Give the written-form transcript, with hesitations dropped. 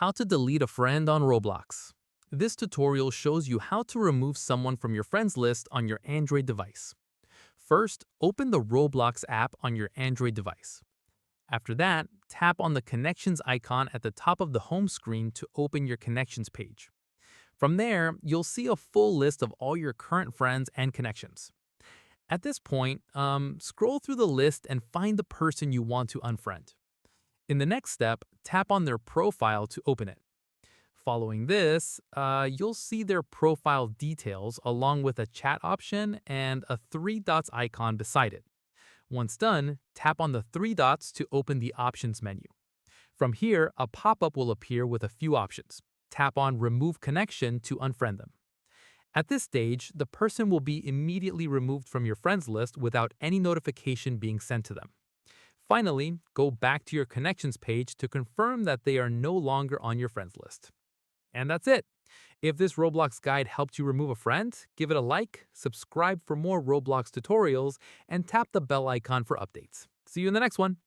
How to delete a friend on Roblox. This tutorial shows you how to remove someone from your friends list on your Android device. First, open the Roblox app on your Android device. After that, tap on the Connections icon at the top of the home screen to open your Connections page. From there, you'll see a full list of all your current friends and connections. At this point, scroll through the list and find the person you want to unfriend. In the next step, tap on their profile to open it. Following this, you'll see their profile details along with a chat option and a three dots icon beside it. Once done, tap on the three dots to open the options menu. From here, a pop-up will appear with a few options. Tap on Remove Connection to unfriend them. At this stage, the person will be immediately removed from your friends list without any notification being sent to them. Finally, go back to your connections page to confirm that they are no longer on your friends list. And that's it. If this Roblox guide helped you remove a friend, give it a like, subscribe for more Roblox tutorials, and tap the bell icon for updates. See you in the next one.